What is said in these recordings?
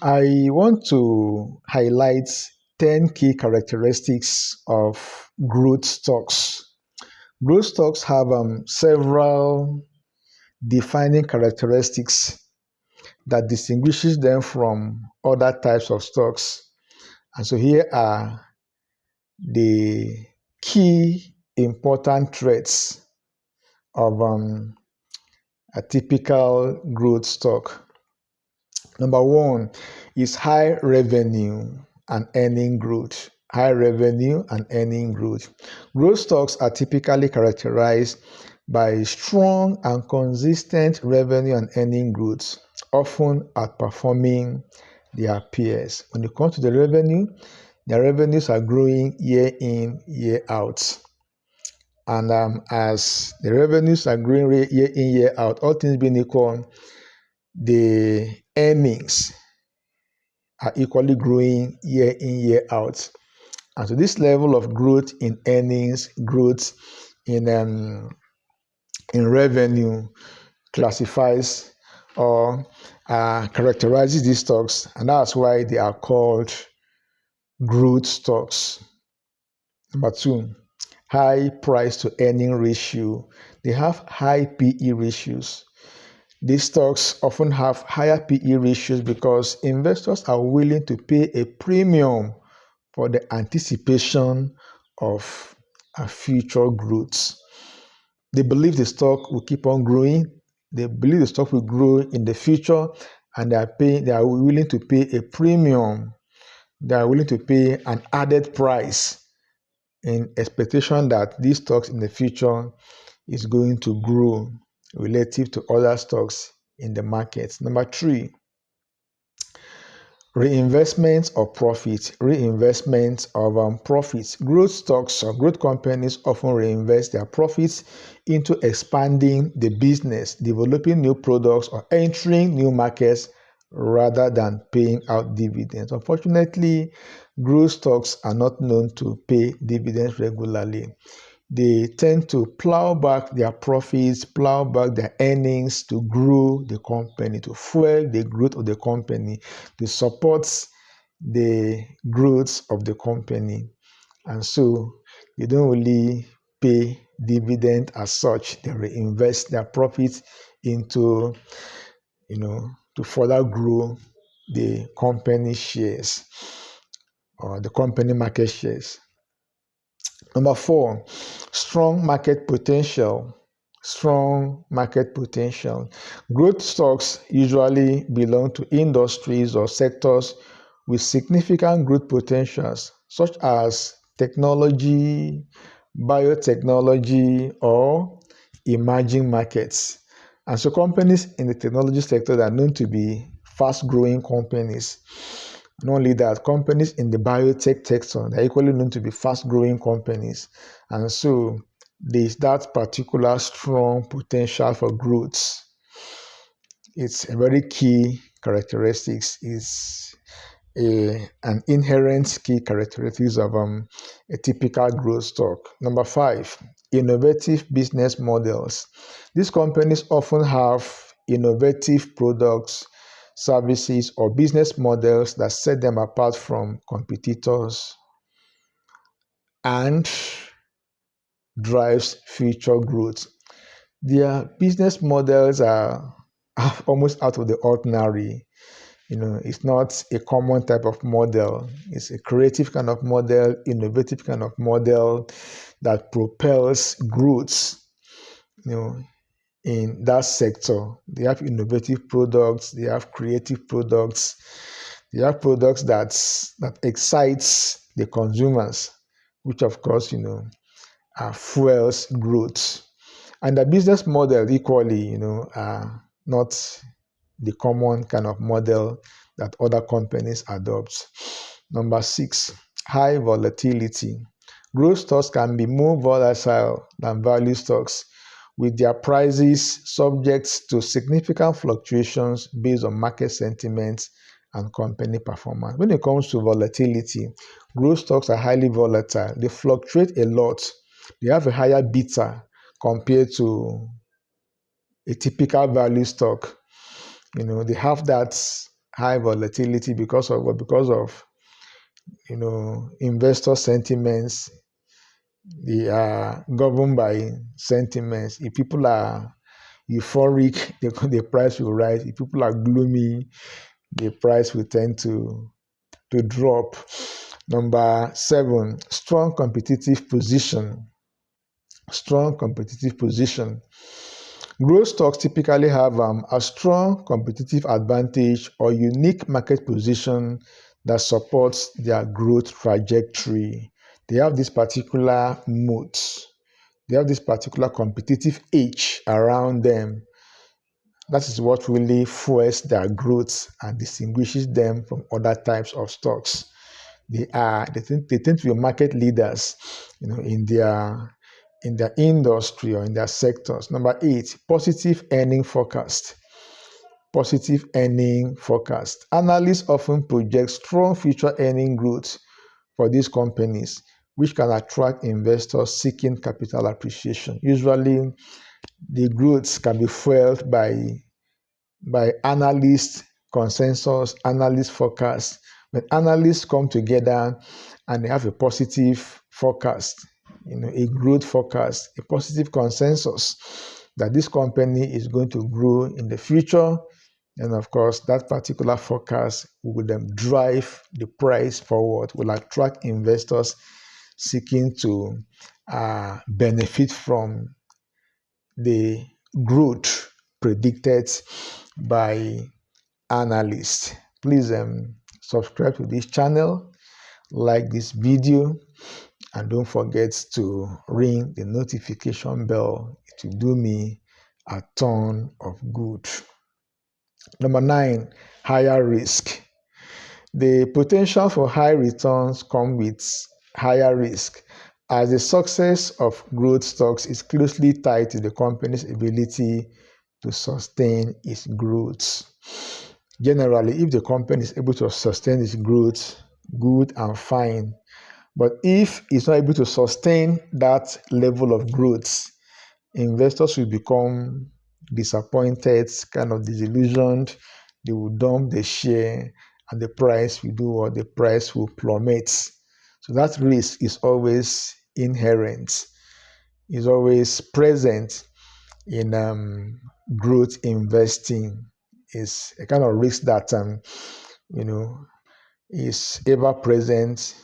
I want to highlight 10 key characteristics of growth stocks. Growth stocks have several defining characteristics that distinguishes them from other types of stocks. And so here are the key important traits of a typical growth stock. Number one is high revenue and earning growth. High revenue and earning growth. Growth stocks are typically characterized by strong and consistent revenue and earning growth, often outperforming their peers. When it comes to the revenue, their revenues are growing year in, year out. And as the revenues are growing year in, year out, all things being equal, the earnings are equally growing year in, year out. And so this level of growth in earnings, growth in revenue classifies or characterizes these stocks, and that's why they are called growth stocks. Number two, high price to earning ratio. They have high PE ratios. These stocks often have higher PE ratios because investors are willing to pay a premium for the anticipation of a future growth. They believe the stock will keep on growing. They believe the stock will grow in the future, and they are willing to pay a premium. They are willing to pay an added price in expectation that these stocks in the future is going to grow relative to other stocks in the market. Number three, reinvestment of profits. Reinvestment of profits. Growth stocks or growth companies often reinvest their profits into expanding the business, developing new products, or entering new markets rather than paying out dividends. Unfortunately, growth stocks are not known to pay dividends regularly. They tend to plow back their profits, plow back their earnings to grow the company, to fuel the growth of the company, to support the growth of the company. And so they don't really pay dividend as such. They reinvest their profits into, to further grow the company shares or the company market shares. Number four, strong market potential. Strong market potential. Growth stocks usually belong to industries or sectors with significant growth potentials, such as technology, biotechnology, or emerging markets. And so companies in the technology sector are known to be fast-growing companies. Not only that, companies in the biotech sector are equally known to be fast-growing companies. And so there's that particular strong potential for growth. It's a very key characteristics. It's an inherent key characteristics of a typical growth stock. Number five, innovative business models. These companies often have innovative products, services, or business models that set them apart from competitors and drives future growth. Their business models are almost out of the ordinary. It's not a common type of model. It's a creative kind of model, innovative kind of model that propels growth, in that sector. They have innovative products, they have creative products, they have products that excites the consumers, which of course, fuels growth. And the business model equally, are not the common kind of model that other companies adopt. Number six, high volatility. Growth stocks can be more volatile than value stocks, with their prices subject to significant fluctuations based on market sentiment and company performance. When it comes to volatility, growth stocks are highly volatile. They fluctuate a lot. They have a higher beta compared to a typical value stock. They have that high volatility because of investor sentiments. They are governed by sentiments. If people are euphoric, the price will rise. If people are gloomy, the price will tend to drop. Number 7, strong competitive position. Strong competitive position. Growth stocks typically have a strong competitive advantage or unique market position that supports their growth trajectory. They have this particular moat. They have this particular competitive edge around them. That is what really fuels their growth and distinguishes them from other types of stocks. They tend to be market leaders, in their industry or in their sectors. Number 8, positive earning forecast. Positive earning forecast. Analysts often project strong future earning growth for these companies, which can attract investors seeking capital appreciation. Usually, the growth can be fueled by analyst consensus, analyst forecast. When analysts come together and they have a positive forecast, a growth forecast, a positive consensus that this company is going to grow in the future, and of course, that particular forecast will then drive the price forward, will attract investors seeking to benefit from the growth predicted by analysts. Please subscribe to this channel, like this video, and don't forget to ring the notification bell. It will do me a ton of good. Number 9, higher risk. The potential for high returns come with higher risk, as the success of growth stocks is closely tied to the company's ability to sustain its growth. Generally, if the company is able to sustain its growth, good and fine. But if it's not able to sustain that level of growth, investors will become disappointed, kind of disillusioned. They will dump the share and the price will do what? The price will plummet. So that risk is always inherent, is always present in growth investing. Is a kind of risk that is ever present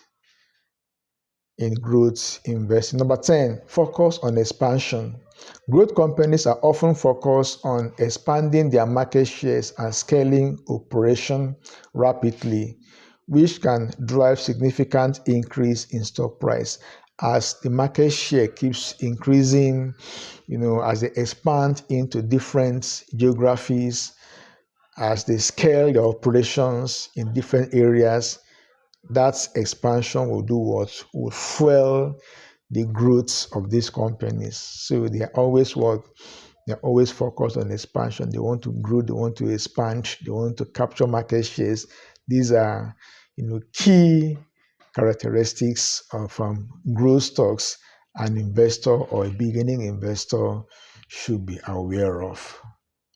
in growth investing. Number 10, focus on expansion. Growth companies are often focused on expanding their market shares and scaling operation rapidly, which can drive significant increase in stock price. As the market share keeps increasing, as they expand into different geographies, as they scale their operations in different areas, that expansion will do what? Will fuel the growth of these companies. So they are always what? They're always focused on expansion. They want to grow, they want to expand, they want to capture market shares. These are key characteristics of growth stocks an investor or a beginning investor should be aware of.